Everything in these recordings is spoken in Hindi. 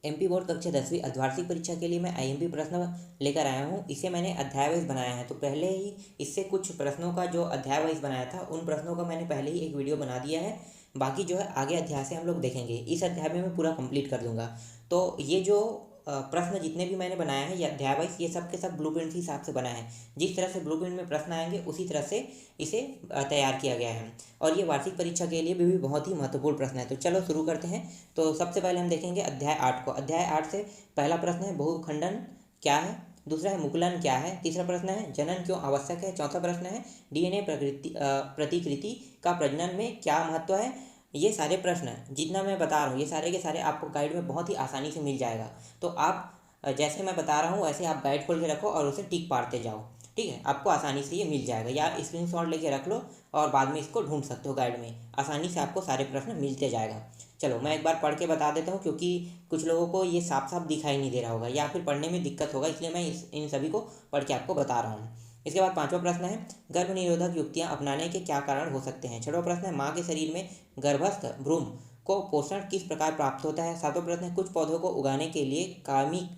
एमपी बोर्ड कक्षा 10वीं अर्धवार्षिक परीक्षा के लिए मैं आईएमपी प्रश्न लेकर आया हूँ। इसे मैंने अध्याय वाइज बनाया है। तो पहले ही इससे कुछ प्रश्नों का जो अध्याय वाइज बनाया था उन प्रश्नों का मैंने पहले ही एक वीडियो बना दिया है। बाकी जो है आगे अध्याय से हम लोग देखेंगे। इस अध्याय में मैं पूरा कंप्लीट कर दूंगा। तो ये जो प्रश्न जितने भी मैंने बनाया है ये अध्याय वाइज, ये सब के सब ब्लूप्रिंट के हिसाब से बना है। जिस तरह से ब्लूप्रिंट में प्रश्न आएंगे उसी तरह से इसे तैयार किया गया है। और ये वार्षिक परीक्षा के लिए भी बहुत ही महत्वपूर्ण प्रश्न है। तो चलो शुरू करते हैं। तो सबसे पहले हम देखेंगे अध्याय 8 को। अध्याय 8 से पहला प्रश्न है बहुखंडन क्या है, दूसरा है मुकुलन क्या है, तीसरा प्रश्न है जनन क्यों आवश्यक है, चौथा प्रश्न है डीएनए प्रतिकृति का प्रजनन में क्या महत्व है। ये सारे प्रश्न जितना मैं बता रहा हूँ ये सारे के सारे आपको गाइड में बहुत ही आसानी से मिल जाएगा। तो आप जैसे मैं बता रहा हूँ वैसे आप गाइड खोल के रखो और उसे टिक पाड़ते जाओ। ठीक है, आपको आसानी से ये मिल जाएगा, या स्क्रीनशॉट लेके रख लो और बाद में इसको ढूंढ सकते हो। गाइड में आसानी से आपको सारे प्रश्न मिलते जाएगा। चलो मैं एक बार पढ़ के बता देता हूँ, क्योंकि कुछ लोगों को ये साफ साफ दिखाई नहीं दे रहा होगा या फिर पढ़ने में दिक्कत होगा, इसलिए मैं इन सभी को पढ़ के आपको बता रहा हूँ। इसके बाद पांचवा प्रश्न है गर्भ निरोधक युक्तियां अपनाने के क्या कारण हो सकते हैं। छठवां प्रश्न है माँ के शरीर में गर्भस्थ भ्रूण को पोषण किस प्रकार प्राप्त होता है। सातवां प्रश्न है कुछ पौधों को उगाने के लिए कार्मिक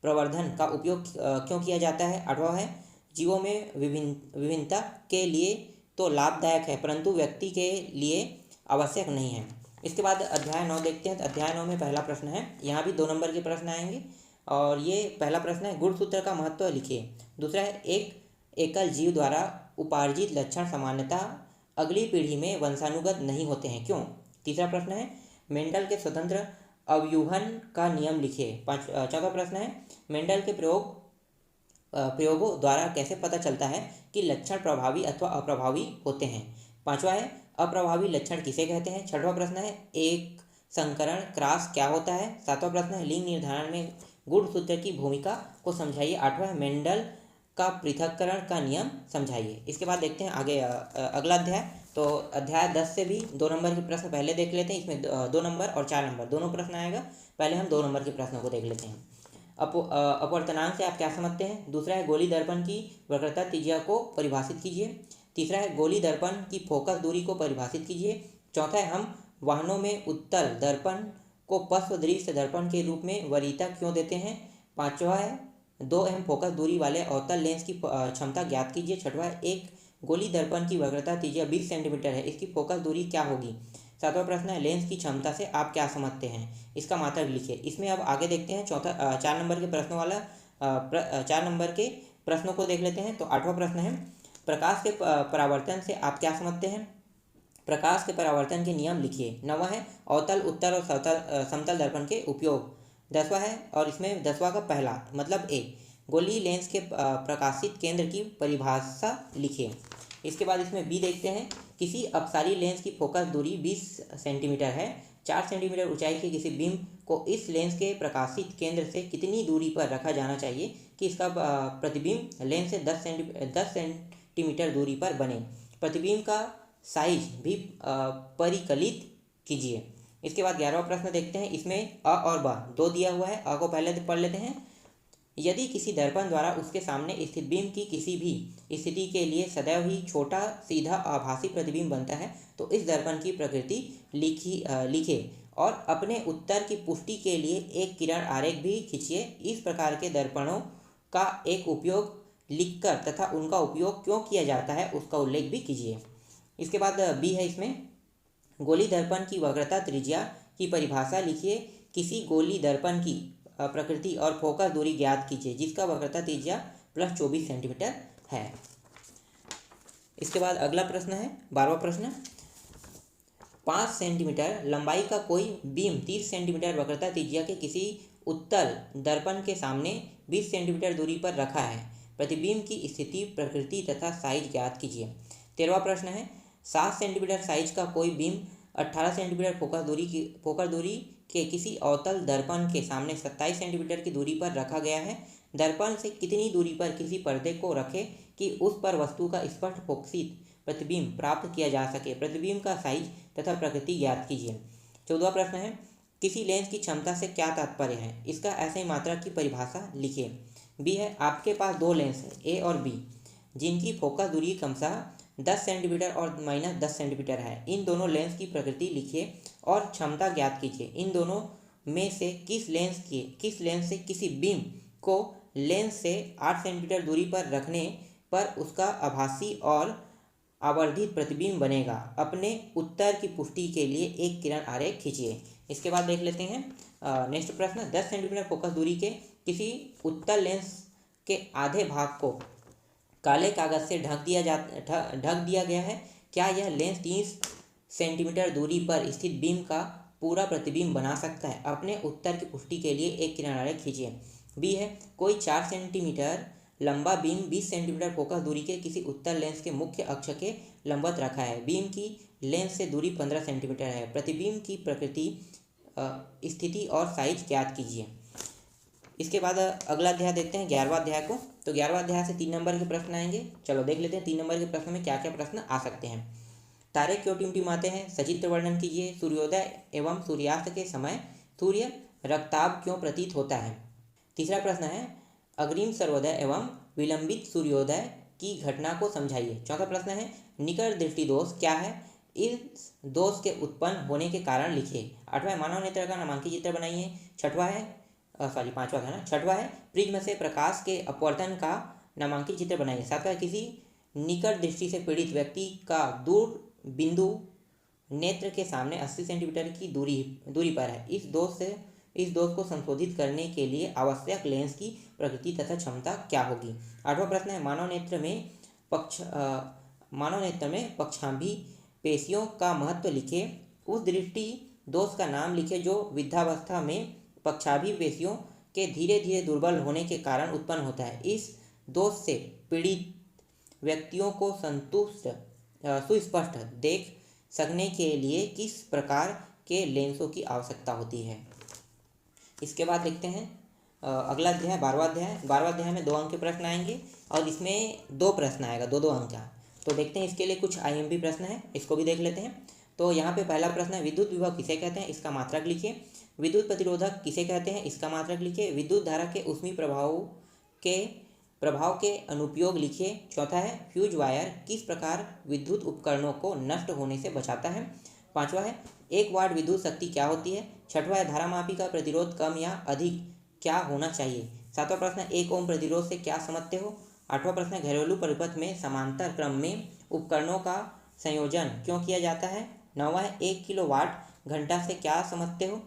प्रवर्धन का उपयोग क्यों किया जाता है। आठवां है जीवों में विभिन्नता के लिए तो लाभदायक है परंतु व्यक्ति के लिए आवश्यक नहीं है। इसके बाद अध्याय 9 देखते हैं। तो अध्याय 9 में पहला प्रश्न है, यहाँ भी 2 नंबर के प्रश्न आएंगे। और ये पहला प्रश्न है गुणसूत्र का महत्व लिखिए। दूसरा है एक एकल जीव द्वारा उपार्जित लक्षण सामान्यतः अगली पीढ़ी में वंशानुगत नहीं होते हैं, क्यों। तीसरा प्रश्न है मेंडल के स्वतंत्र अवयूहन का नियम लिखिए। चौथा प्रश्न है मेंडल के प्रयोगों द्वारा कैसे पता चलता है कि लक्षण प्रभावी अथवा अप्रभावी होते हैं। पांचवा है अप्रभावी लक्षण किसे कहते हैं। छठवां प्रश्न है एक संकरण क्रॉस क्या होता है। सातवां प्रश्न है लिंग निर्धारण में गुणसूत्र की भूमिका को समझाइए। आठवां है मेंडल का पृथक्करण का नियम समझाइए। इसके बाद देखते हैं आगे अगला अध्याय। तो अध्याय 10 से भी 2 नंबर के प्रश्न पहले देख लेते हैं। इसमें 2 नंबर और 4 नंबर दोनों प्रश्न आएगा। पहले हम 2 नंबर के प्रश्नों को देख लेते हैं। अपवर्तनांक से आप क्या समझते हैं। दूसरा है गोली दर्पण की वक्रता त्रिज्या को परिभाषित कीजिए। तीसरा है गोली दर्पण की फोकस दूरी को परिभाषित कीजिए। चौथा है हम वाहनों में उत्तल दर्पण को पश्च दृश्य दर्पण के रूप में वरीयता क्यों देते हैं। पांचवा है 2 अहम फोकस दूरी वाले अवतल लेंस की क्षमता ज्ञात कीजिए। छठवा है एक गोली दर्पण की वक्रता त्रिज्या 20 सेंटीमीटर है, इसकी फोकस दूरी क्या होगी। सातवां प्रश्न है लेंस की क्षमता से आप क्या समझते हैं, इसका मात्रक लिखिए। इसमें अब आगे देखते हैं 4 नंबर के प्रश्नों वाला 4 नंबर के प्रश्नों को देख लेते हैं। तो 8वां प्रश्न है प्रकाश के परावर्तन से आप क्या समझते हैं। प्रकाश के परावर्तन के नियम लिखिए। 9वां है अवतल उत्तल और समतल दर्पण के उपयोग। 10वां है और इसमें 10वां का पहला मतलब ए गोली लेंस के प्रकाशित केंद्र की परिभाषा लिखिए। इसके बाद इसमें बी देखते हैं किसी अपसारी लेंस की फोकस दूरी 20 सेंटीमीटर है। 4 सेंटीमीटर ऊंचाई के किसी बीम को इस लेंस के प्रकाशित केंद्र से कितनी दूरी पर रखा जाना चाहिए कि इसका प्रतिबिंब लेंस से 10 सेंटीमीटर दूरी पर बने। प्रतिबिंब का साइज भी परिकलित कीजिए। इसके बाद 11वां प्रश्न देखते हैं। इसमें अ और ब 2 दिया हुआ है। अ को पहले पढ़ लेते हैं। यदि किसी दर्पण द्वारा उसके सामने स्थित बिंब की किसी भी स्थिति के लिए सदैव ही छोटा सीधा आभासी प्रतिबिंब बनता है तो इस दर्पण की प्रकृति लिखे और अपने उत्तर की पुष्टि के लिए एक किरण आरेख भी खींचिए। इस प्रकार के दर्पणों का एक उपयोग लिखकर तथा उनका उपयोग क्यों किया जाता है उसका उल्लेख भी कीजिए। इसके बाद बी है, इसमें गोली दर्पण की वक्रता त्रिज्या की परिभाषा लिखिए। किसी गोली दर्पण की प्रकृति और फोकस दूरी ज्ञात कीजिए जिसका वक्रता त्रिज्या +24 सेंटीमीटर है। इसके बाद अगला प्रश्न है 12वां प्रश्न। 5 सेंटीमीटर लंबाई का कोई बीम 30 सेंटीमीटर वक्रता त्रिज्या के किसी उत्तल दर्पण के सामने 20 सेंटीमीटर दूरी पर रखा है। प्रतिबिंब की स्थिति प्रकृति तथा साइज ज्ञात कीजिए। 13वां प्रश्न है 7 सेंटीमीटर साइज का कोई बीम 18 सेंटीमीटर फोकस दूरी के किसी अवतल दर्पण के सामने 27 सेंटीमीटर की दूरी पर रखा गया है। दर्पण से कितनी दूरी पर किसी पर्दे को रखें कि उस पर वस्तु का स्पष्ट फोकसित प्रतिबिंब प्राप्त किया जा सके। प्रतिबिंब का साइज तथा प्रकृति ज्ञात कीजिए। 14वां प्रश्न है किसी लेंस की क्षमता से क्या तात्पर्य है, इसका ऐसे ही मात्रा की परिभाषा लिखिए। बी है आपके पास 2 लेंस है ए और बी जिनकी फोकस दूरी क्रमशः 10 सेंटीमीटर और -10 सेंटीमीटर है। इन दोनों लेंस की प्रकृति लिखिए और क्षमता ज्ञात कीजिए। इन दोनों में से किस लेंस से किसी बीम को लेंस से 8 सेंटीमीटर दूरी पर रखने पर उसका आभासी और आवर्धित प्रतिबिंब बनेगा। अपने उत्तर की पुष्टि के लिए एक किरण आरेख खींचिए। इसके बाद देख लेते हैं नेक्स्ट प्रश्न। 10 सेंटीमीटर फोकस दूरी के किसी उत्तल लेंस के आधे भाग को काले कागज से ढक दिया गया है। क्या यह लेंस 30 सेंटीमीटर दूरी पर स्थित बीम का पूरा प्रतिबिंब बना सकता है? अपने उत्तर की पुष्टि के लिए एक किरण आरेख खींचिए। बी है, कोई 4 सेंटीमीटर लंबा बीम 20 सेंटीमीटर फोकस दूरी के किसी उत्तल लेंस के मुख्य अक्ष के लंबवत रखा है। बीम की लेंस से दूरी 15 सेंटीमीटर है। प्रतिबिंब की प्रकृति, स्थिति और साइज ज्ञात कीजिए। इसके बाद अगला अध्याय देखते हैं 11वां अध्याय को। तो 11वां अध्याय से 3 नंबर के प्रश्न आएंगे। चलो देख लेते हैं 3 नंबर के प्रश्न में क्या क्या प्रश्न आ सकते हैं। तारे क्यों टिमटिमाते हैं? सचित्र वर्णन कीजिए। सूर्योदय एवं सूर्यास्त के समय सूर्य रक्ताभ क्यों प्रतीत होता है? तीसरा प्रश्न है, अग्रिम सर्वोदय एवं विलंबित सूर्योदय की घटना को समझाइए। चौथा प्रश्न है, निकट दृष्टि दोष क्या है? इस दोष के उत्पन्न होने के कारण लिखिए। 8वां, मानव नेत्र का नामांकित चित्र बनाइए। 5वां है, प्रिज्म से प्रकाश के अपवर्तन का नामांकित चित्र बनाइए। 7वां, किसी निकट दृष्टि से पीड़ित व्यक्ति का दूर बिंदु नेत्र के सामने 80 सेंटीमीटर की दूरी पर है। इस दोष को संशोधित करने के लिए आवश्यक लेंस की प्रकृति तथा क्षमता क्या होगी? 8वां प्रश्न है, मानव नेत्र में पक्षांभी पेशियों का महत्व लिखे। उस दृष्टि दोष का नाम लिखे जो वृद्धावस्था में पक्षांभी पेशियों के धीरे धीरे दुर्बल होने के कारण उत्पन्न होता है। इस दोष से पीड़ित व्यक्तियों को सुस्पष्ट देख सकने के लिए किस प्रकार के लेंसों की आवश्यकता होती है? इसके बाद देखते हैं अगला अध्याय 12वां अध्याय। 12वां अध्याय में 2 अंक के प्रश्न आएंगे और इसमें 2 प्रश्न आएगा, 2 अंक का। तो देखते हैं इसके लिए कुछ IMP प्रश्न है, इसको भी देख लेते हैं। तो यहाँ पे पहला प्रश्न है, विद्युत विभव किसे कहते हैं? इसका मात्रक लिखिए। विद्युत प्रतिरोधक किसे कहते हैं? इसका मात्रक लिखिए। विद्युत धारा के ऊष्मीय प्रभाव के अनुप्रयोग लिखिए। चौथा है, फ्यूज वायर किस प्रकार विद्युत उपकरणों को नष्ट होने से बचाता है? 5वां है, 1 वाट विद्युत शक्ति क्या होती है? 6वां है, धारामापी का प्रतिरोध कम या अधिक क्या होना चाहिए? 7वां प्रश्न है, 1 ओम प्रतिरोध से क्या समझते हो? 8वां प्रश्न है, घरेलू परिपथ में समांतर क्रम में उपकरणों का संयोजन क्यों किया जाता है? 9वां है, 1 किलोवाट घंटा से क्या समझते हो?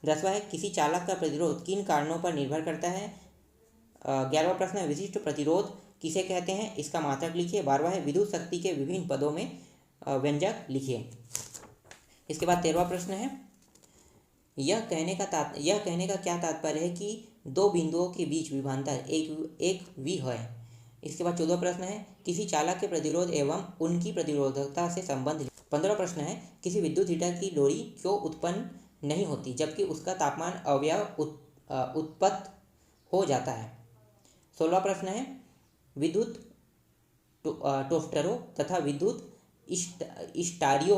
10वां है, किसी चालक का प्रतिरोध किन कारणों पर निर्भर करता है? 11वां प्रश्न है, विशिष्ट प्रतिरोध किसे कहते हैं? इसका मात्रक लिखिए। 12वां है, विद्युत शक्ति के विभिन्न पदों में व्यंजक लिखिए। इसके बाद 13वां प्रश्न है, यह कहने का क्या तात्पर्य है कि 2 बिंदुओं के बीच विभवांतर एक V है? इसके बाद 14वां प्रश्न है, किसी चालक के प्रतिरोध एवं उनकी प्रतिरोधकता से संबंध। 15वां प्रश्न है, किसी विद्युत हीटर की डोरी क्यों उत्पन्न नहीं होती जबकि उसका तापमान अवयव उत्पन्न हो जाता है? 16वां प्रश्न है, विद्युत टोस्टरों तथा विद्युत स्टारियो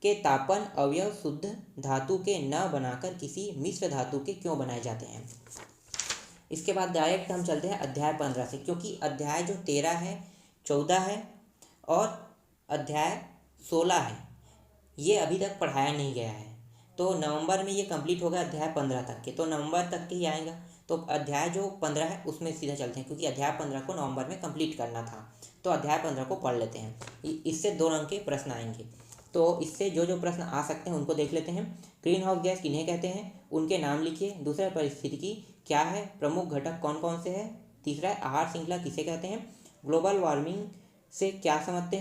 के तापन अवयव शुद्ध धातु के न बनाकर किसी मिश्र धातु के क्यों बनाए जाते हैं? इसके बाद डायरेक्ट हम चलते हैं अध्याय 15 से, क्योंकि अध्याय जो 13 है, 14 है और अध्याय 16 है, ये अभी तक पढ़ाया नहीं गया है। तो नवंबर में ये कंप्लीट होगा अध्याय 15 तक के, तो नवंबर तक के ही आएगा। तो अध्याय जो 15 है उसमें सीधा चलते हैं, क्योंकि अध्याय 15 को नवंबर में कंप्लीट करना था। तो अध्याय 15 को पढ़ लेते हैं। इससे 2 अंक के प्रश्न आएंगे। तो इससे जो प्रश्न आ सकते हैं उनको देख लेते हैं। ग्रीन हाउस गैस किन्हें कहते हैं? उनके नाम लिखिए। दूसरा, परिस्थितिकी क्या है? प्रमुख घटक कौन कौन से हैं? तीसरा, आहार श्रृंखला किसे कहते हैं? ग्लोबल वार्मिंग से क्या समझते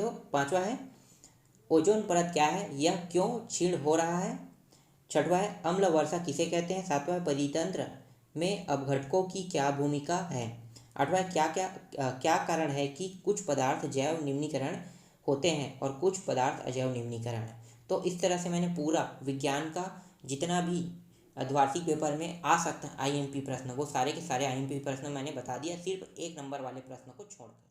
हो? 5वां है, ओजोन परत क्या है? यह क्यों क्षीण हो रहा है? 6वां है, अम्ल वर्षा किसे कहते हैं? 7वां है, परितंत्र में अपघटकों की क्या भूमिका है? 8वां, क्या कारण है कि कुछ पदार्थ जैव निम्नीकरण होते हैं और कुछ पदार्थ अजैव निम्नीकरण। तो इस तरह से मैंने पूरा विज्ञान का जितना भी अर्धवार्षिक पेपर में आ सकता है IMP प्रश्न, वो सारे के सारे IMP प्रश्न मैंने बता दिया, सिर्फ 1 नंबर वाले प्रश्न को छोड़कर।